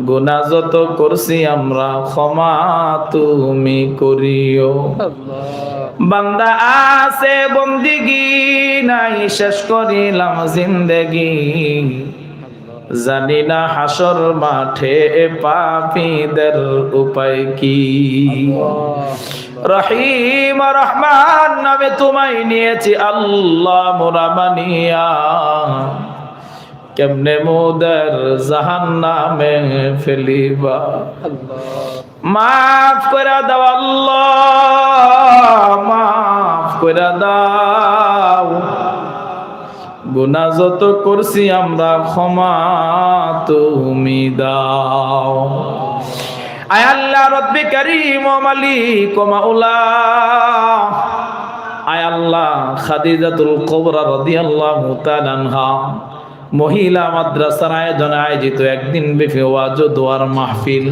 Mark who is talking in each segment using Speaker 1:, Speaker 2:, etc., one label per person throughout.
Speaker 1: গুনাহ যত করছি আমরা ক্ষমা তুমি করিও। বান্দা আছে বন্দিগি নাই শেষ করিলাম জিন্দেগি, জানি না হাসর মাঠে পাপীদের উপায় কি। রহিম রহমান নামে তোমায় নিয়েছি আল্লাহ মোরা মানিয়া, কেমনে মোদের জাহান্নামে ফেলিবা। মাফ করে দাও আল্লাহ, মাফ করে দাও, গুনাহ যত করছি আমরা ক্ষমা তুমি দাও। আয় আল্লাহ রব্বে কারীম ও মালিক ও মাওলা, আয় আল্লাহ খাদিজাতুল কুবরা রাদিয়াল্লাহু তাআলা আনহা মহিলা মাদ্রাসার আয়োজনে আয়োজিত একদিন ব্যাপী ওয়াজ ও দোয়ার মাহফিল,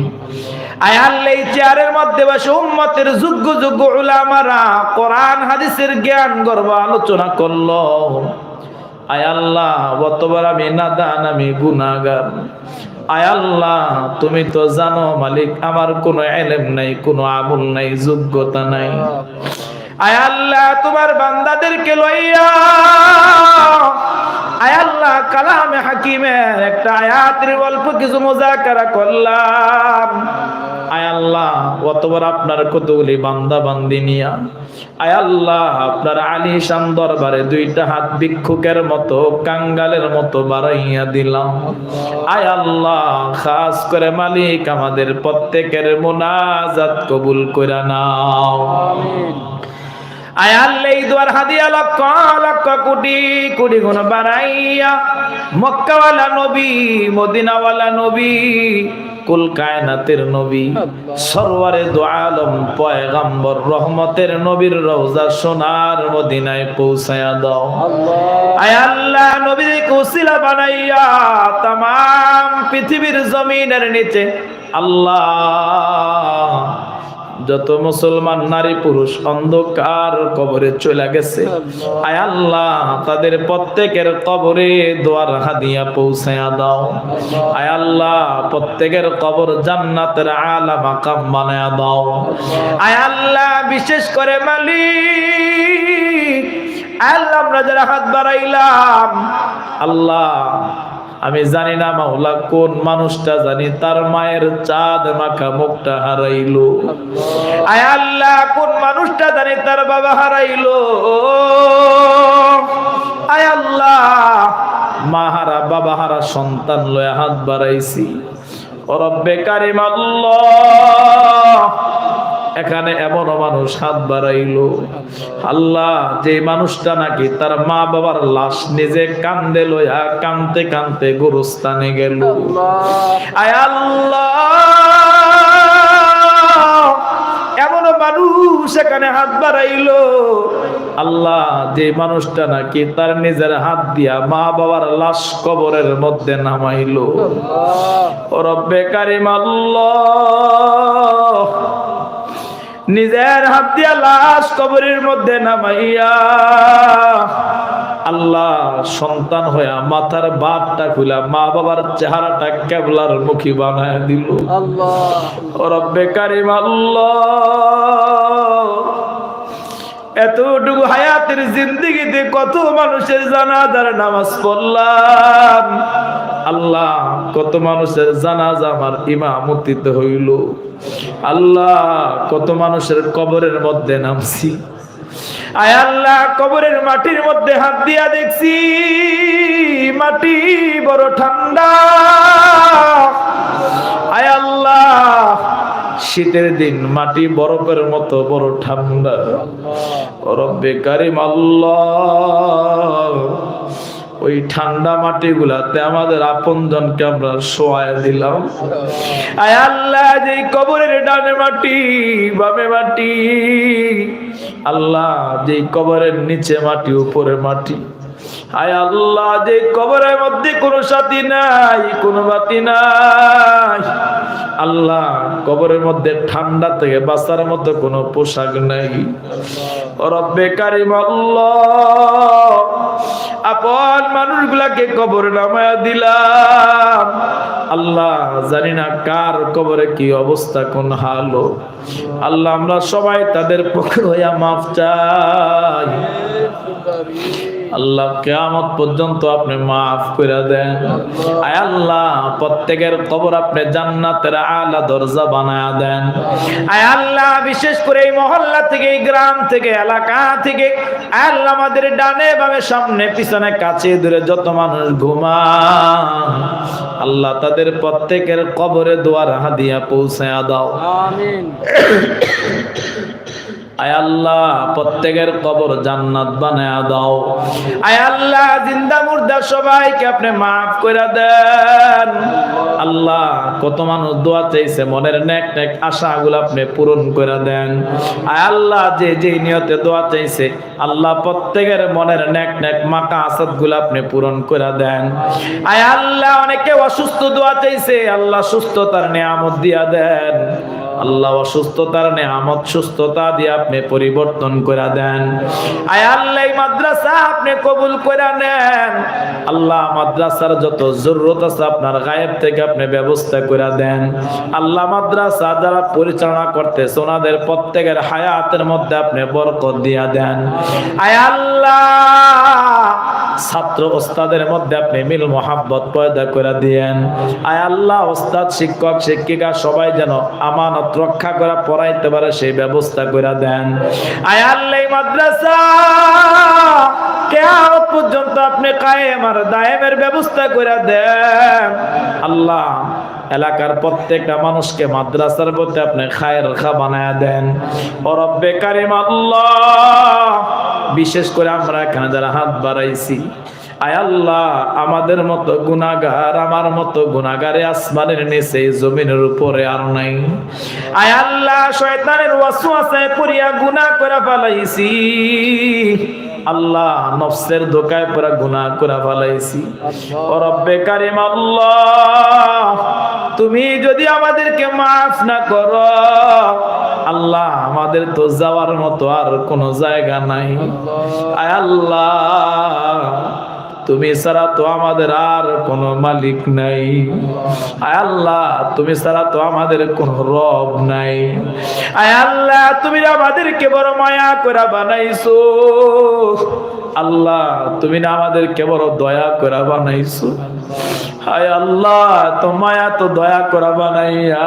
Speaker 1: আয় আল্লাহ এই চেয়ারের মধ্যে বসে উম্মতের যোগ্য যোগ্য উলামারা কোরআন হাদিসের জ্ঞান গর্ব আলোচনা করলো। আয় আল্লাহ বতবার আমি নাদান, আমি গুনাহগার। আয় আল্লাহ তুমি তো জানো মালিক আমার কোনো ইলম নাই, কোনো আমল নাই, যোগ্যতা নাই। আয় আল্লাহ তোমার বান্দাদেরকে লইয়া আয় আল্লাহ কালামে হাকিমের একটা আয়াতের অল্প কিছু মুযাকারা করলাম। আয় আল্লাহ অতবার আপনার কতগুলি বান্দা বান্দি নিয়া আয় আল্লাহ আপনার আলিশান দরবারে দুইটা হাত ভিক্ষুকের মতো কাঙ্গালের মতো বাড়াইয়া দিলাম। আয় আল্লাহ খাস করে মালিক আমাদের প্রত্যেকের মুনাজাত কবুল কইরা নাও। আয় আল্লাহ এই দুয়ার হাদিয়া লক্ষ লক্ষ কোটি কোটি গুণ বাড়াইয়া মক্কাওয়ালা নবী, মদিনাওয়ালা নবী, কুল কায়নাতের নবী, সরওয়ারে দু আলম পয়গম্বর রহমতের নবীর রওজা সোনার মদিনায় পৌঁছায়া দাও। আয় আল্লাহ নবীকে উসিলা বানাইয়া तमाम পৃথিবীর জমিনের নিচে আল্লাহ যত মুসলমান নারী পুরুষ অন্ধকার কবরে চলে গেছে, আয় আল্লাহ তাদের প্রত্যেকের কবরে দোয়ার হাদিয়া পৌঁছায়া দাও। আয় আল্লাহ প্রত্যেকের কবর জান্নাতের আলা মাকাম বানায়া দাও। আয় আল্লাহ বিশেষ করে মালিক আল্লাহ আমরা যারা হাত বাড়াইলাম আল্লাহ আমি জানি না মাওলা কোন মানুষটা জানি তার মায়ের চাঁদ মাখা মুখটা হারাইলো। আয় আল্লাহ কোন মানুষটা জানি তার বাবা হারাইলো। আয় আল্লাহ মা হারা বাবা হারা সন্তান লয়ে হাত বাড়াইছি। ও রব্বে কারিম আল্লাহ এখানে এমন মানুষ হাত বাড়াইলো আল্লাহ যে মানুষটা নাকি তার মা বাবার লাশ নিজে কান্দে লইয়া কানতে কানতে গোরস্থানে গেল। আয় আল্লাহ এমন মানুষ এখানে হাত বাড়াইলো আল্লাহ যে মানুষটা নাকি তার নিজের হাত দিয়া মা বাবার লাশ কবরের মধ্যে নামাইলো। ও রব্বে কারিম আল্লাহ নিজের হাত দিয়া লাশ কবরের মধ্যে নামাইয়া আল্লাহ সন্তান হইয়া মাথার বাপটা খুলা মা বাবার চেহারাটা কেবলার মুখী বানায় দিল। ও রব্বে কারিম আল্লাহ এতটুকু হায়াতের জিন্দেগিতে কত মানুষের জানাজার নামাজ পড়লাম আল্লাহ, কত মানুষের জানাজা আমার ইমামতিতে হইল আল্লাহ, কত মানুষের কবরের মধ্যে নামছি। আয় আল্লাহ কবরের মাটির মধ্যে হাত দিয়া দেখছি মাটি বড় ঠান্ডা। আয় আল্লাহ শীতের দিন মাটি বরফের মতো বড় ঠান্ডা। ও রব্বে কারিম আল্লাহ ওই ঠান্ডা মাটি গুলাতে আমাদের আপনজনকে আমরা শোয়ায় দিলাম। আয় আল্লাহ যে কবরের ডানে মাটি বামে মাটি আল্লাহ যে কবরের নিচে মাটি উপরে মাটি, আয় আল্লাহ যে কবরের মধ্যে কোনো সাথী নাই কোনো বাতি নাই আল্লাহ কবরের মধ্যে ঠান্ডা থেকে বাঁচার মতো কোনো পোশাক নাই। রব্বে কারিম আল্লাহ, আপন মানুষগুলাকে কবরে নামায়া দিলাম। আল্লাহ জানি না কার কবরে কি অবস্থা, কোন হাল। আল্লাহ আমরা সবাই তাদের পক্ষে হইয়া মাফ চাই। আল্লাহ কিয়ামত পর্যন্ত আপনি মাফ করে দেন। আয় আল্লাহ প্রত্যেকের কবর আপনি জান্নাতের আলা দরজা বানায়া দেন। আয় আল্লাহ বিশেষ করে এই মহল্লা থেকে, এই গ্রাম থেকে, এলাকা থেকে, আয় আল্লাহ আমাদের ডানে বামে সামনে পিছনে কাছে দূরে যত মানুষ ঘুমান, আল্লাহ তাদের প্রত্যেকের কবরে দোয়ার হাদিয়া পৌঁছায়া দাও। আমিন। আয় আল্লাহ প্রত্যেকের কবর জান্নাত বানায়া দাও। আয় আল্লাহ জিন্দা মুর্দা সবাইকে আপনি মাফ করে দেন। আল্লাহ কত মানুষ দোয়া চাইছে, মনের নেক নেক আশাগুলো আপনি পূরণ করে দেন। আয় আল্লাহ যে যে নিয়তে দোয়া চাইছে, আল্লাহ প্রত্যেকের মনের নেক নেক মাকা আসাদগুলো আপনি পূরণ করে দেন। আয় আল্লাহ অনেকে অসুস্থ দোয়া চাইছে, আল্লাহ সুস্থতার নিয়ামত দিয়া দেন। আল্লাহ অসুস্থতার নিয়ামত সুস্থতা দিয়ে আপনি পরিবর্তন করে দেন। আয় আল্লাহ এই মাদ্রাসা আপনি কবুল করে নেন। আল্লাহ মাদ্রাসার যত জরুরত আছে আপনার গায়েব থেকে আপনি ব্যবস্থা করে দেন। আল্লাহ মাদ্রাসা যারা পরিচালনা করতেছে ওনাদের প্রত্যেকের হায়াতের মধ্যে আপনি বরকত দিয়া দেন। আয় আল্লাহ ছাত্র ওস্তাদের মধ্যে আপনি মিল মোহাব্বত পয়দা করে দিয়েন। আয় আল্লাহ ওস্তাদ শিক্ষক শিক্ষিকা সবাই যেন আমানত রক্ষা করা পড়াইতে পারে সেই ব্যবস্থা করে দেন। আয় আল্লাহ এই মাদ্রাসা কিয়ামত পর্যন্ত আপনি কায়েম আর দায়েমের ব্যবস্থা করে দেন। আল্লাহ এলাকার প্রত্যেকটা মানুষকে মাদ্রাসার প্রতি আপনি খায়ের খা বানায়া দেন। ও রব্বে কারিম আল্লাহ বিশেষ করে আমরা এখানে যারা হাত বাড়াইছি, আয় আল্লাহ আমাদের মতো গুনাহগার, আমার মতো গুনাহগারে আসমানের নিচে জমিনের উপরে আর নাই। আয় আল্লাহ শয়তানের ওয়াসওয়াসায় পড়িয়া গুনাহ করে ফেলাইছি। আল্লাহ নফসের ধোঁকায় পড়া গুনাহ করে ফেলাইছি। ও রব্বে কারিম আল্লাহ তুমি যদি আমাদেরকে মাফ না করো, আল্লাহ আমাদের তো যাওয়ার মতো আর কোনো জায়গা নাই। আয় আল্লাহ তুমি ছাড়া তো আমাদের আর কোনো মালিক নাই। আয় আল্লাহ তুমি ছাড়া তো আমাদের কোনো রব নাই। আয় আল্লাহ তুমি আমাদেরকে বড় মায়া করে বানাইছো। আল্লাহ তুমি না আমাদেরকে বড় দয়া করে বানাইছো। আয় আল্লাহ তো মায়া তো দয়া করে বানাইয়া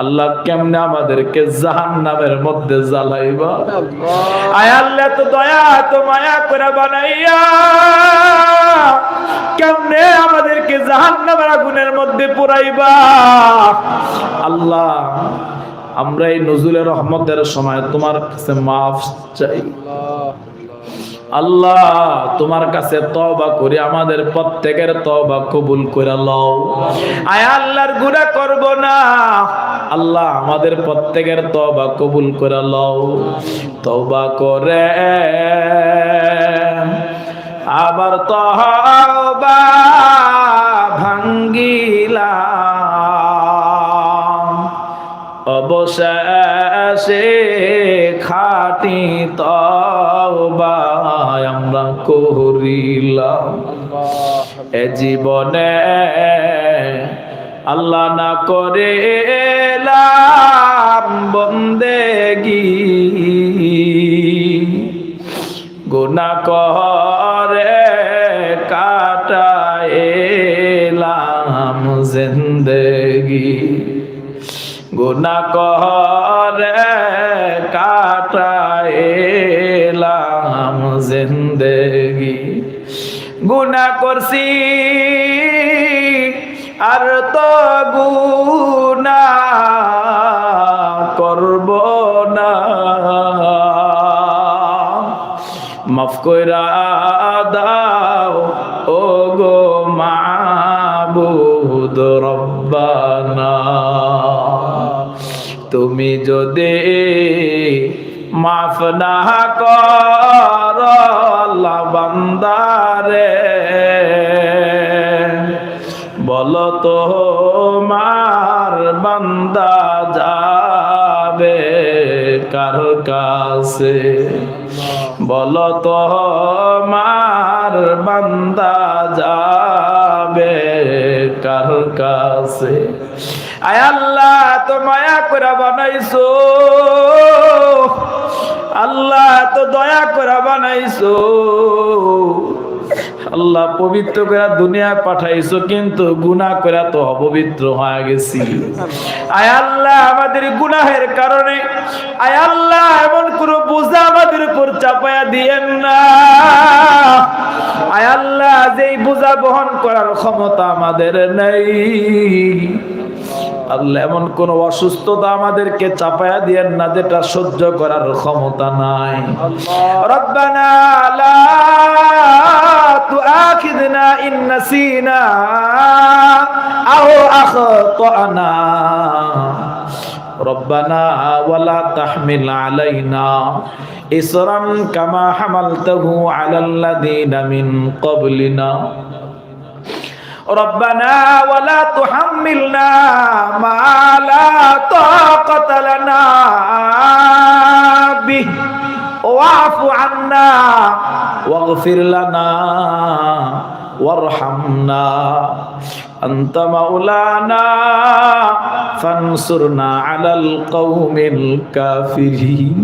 Speaker 1: আল্লাহ কেমনে আমাদেরকে জাহান্নামের মধ্যে জ্বালাইবা। আয় আল্লাহ তো দয়া তো মায়া করে বানাইয়া কেমনে আমাদেরকে জাহান্নামের আগুনের মধ্যে পুরাইবা। আল্লাহ আমরা এই নজরুলের রহমতের সময় তোমার কাছে মাফ চাই। আল্লাহ তোমার কাছে তওবা করি, আমাদের প্রত্যেকের তওবা কবুল করে লও। আয় আল্লাহর গুনাহ করব না, আল্লাহ আমাদের প্রত্যেকের তওবা কবুল করে লও। তওবা করে আবার তওবা ভাঙ্গিলাম, অবশেষে খাঁটি তওবা আমরা করিলাম। এ জীবনে আল্লাহ না করিলাম বন্দেগী, গুনাহ করে কাটাইলাম জিন্দেগি, গুনাহ করে কাটাইলাম জিন্দেগি। গুনাহ করছি আর তো গুনাহ করব না, মাফ কইরা দাও ও গো মাবুদ রব্বানা। তুমি যদি মাফ না করো আল্লাহ বান্দারে, বলো তো মার বান্দা যাবে কার কাছে, বলো তো মার বান্দা যাবে কার কাছে। আয় আল্লাহ তো মায়া করে বানাইছো, আল্লাহ তো দয়া করে বানাইছো, আল্লাহ পবিত্র করে দুনিয়ায় পাঠাইছো, কিন্তু গুনাহ করে তো অপবিত্র হয়ে গেছি। আয় আল্লাহ আমাদের গুনাহের কারণে আয় আল্লাহ এমন কোন বোঝা আমাদের উপর চাপায়া দিয়েন না। আয় আল্লাহ যেই বোঝা বহন করার ক্ষমতা আমাদের নেই, আল্লাহ এমন কোন অসুস্থতা আমাদেরকে চাপায়া দিয়েন না যেটা সহ্য করার ক্ষমতা নাই। রব্বানা লা তুআখিযনা ইন নাসিনা আও আখতানা রব্বানা ওয়ালা তাহমিল আলাইনা ইসরান কামা হামালতাহু আলাল্লাযিনা মিন ক্বাবলিনা ربنا ولا تحملنا ما لا طاقة لنا به واعف عنا واغفر لنا وارحمنا أنت مولانا فانصرنا على القوم الكافرين।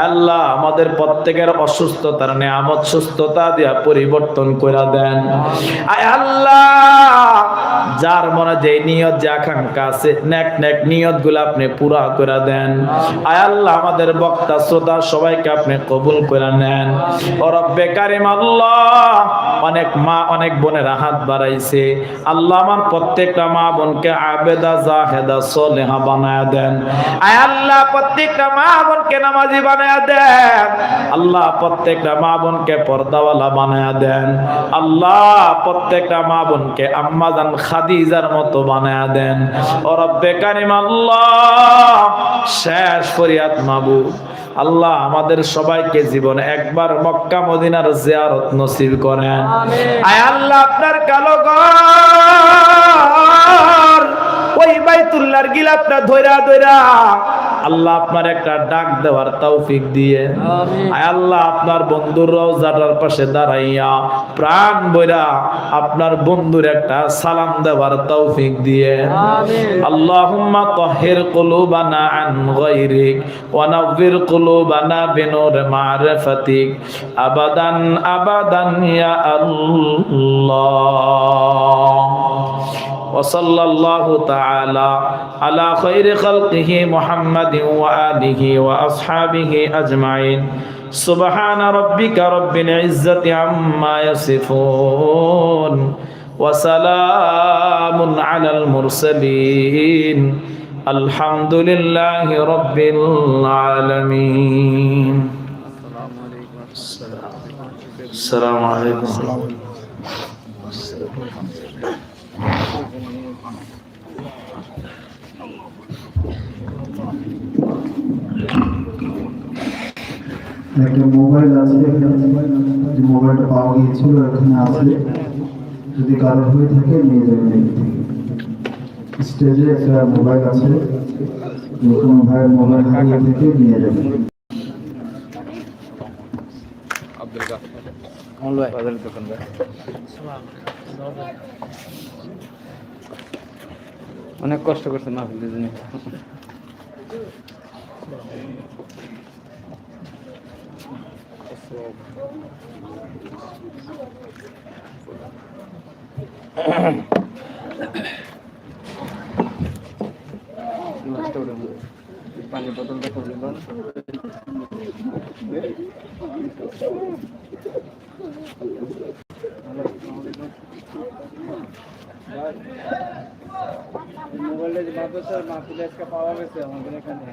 Speaker 1: আল্লাহ আমাদের প্রত্যেকের অসুস্থতার নিয়ামত সুস্থতা দিয়া পরিবর্তন করে দেন। আয় আল্লাহ যার মনে যে নিয়ত যে আকাঙ্ক্ষা আছে নেক নেক নিয়ত গুলো আপনি পুরা করে দেন। আয় আল্লাহ আমাদের বক্তা শ্রোতা সবাইকে আপনি কবুল করে নেন। ও রব্বে কারিম আল্লাহ অনেক মা অনেক বোনেরা হাত বাড়াইছে, আল্লাহ আমার প্রত্যেকটা মা বোনকে আবেদা জাহেদা সলেহা বানায় দেন। আয় আল্লাহ প্রত্যেকটা মা বোনকে নামাজি বানায় দেন। আল্লাহ প্রত্যেকটা মা বোনকে পর্দাওয়ালা বানায় দেন। আল্লাহ প্রত্যেকটা মা বোনকে আম্মাজান খাদিজার মতো বানায় দেন। ও রব্বে কারিম আল্লাহ শেষ ফরিয়াদ মাবুদ আল্লাহ আমাদের সবাইকে জীবনে একবার মক্কা মদিনার জিয়ারত নসিব করেন। আয় আল্লাহ আপনার কালো ঘর ওই বাইতুল্লাহর গিলাফটা ধইরা ধইরা আল্লাহ আপনার একটা ডাক দেওয়ার তৌফিক দিয়ে, আয় আল্লাহ আপনার বন্ধুর রওজাটার পাশে দাঁড়াইয়া প্রাণ বইরা আপনার বন্ধুর একটা সালাম দেওয়ার তৌফিক দিয়ে। আল্লাহুম্মা তাহহির কুলুবানা আন গায়রিক ওয়া নাওয়ির কুলুবানা বিনুর মারিফাতিক আবাদান আবাদান ইয়া আল্লাহ। وصلى الله تعالى على خير خلقه محمد وآله وأصحابه أجمعين سبحان ربك رب العزة عما يصفون وسلام على المرسلين الحمد لله رب العالمين. السلام عليكم.
Speaker 2: একটা মোবাইল আছে, যে মোবাইলটা পাওয়া গিয়েছিল এখানে আছে, যদি কারো হয়ে থাকে নিয়ে যাবেন। স্টেজে একটা মোবাইল আছে, কোনো ভাইয়ের মোবাইল হারিয়ে থেকে নিয়ে যাবেন।
Speaker 3: অনেক কষ্ট করছে মাহফিলের জন্য। পানি বোতলটা করে দিলাম। মোবাইলে যে মাদ্রাসার মাহফিলে আজকে পাওয়া গেছে আমাদের এখানে।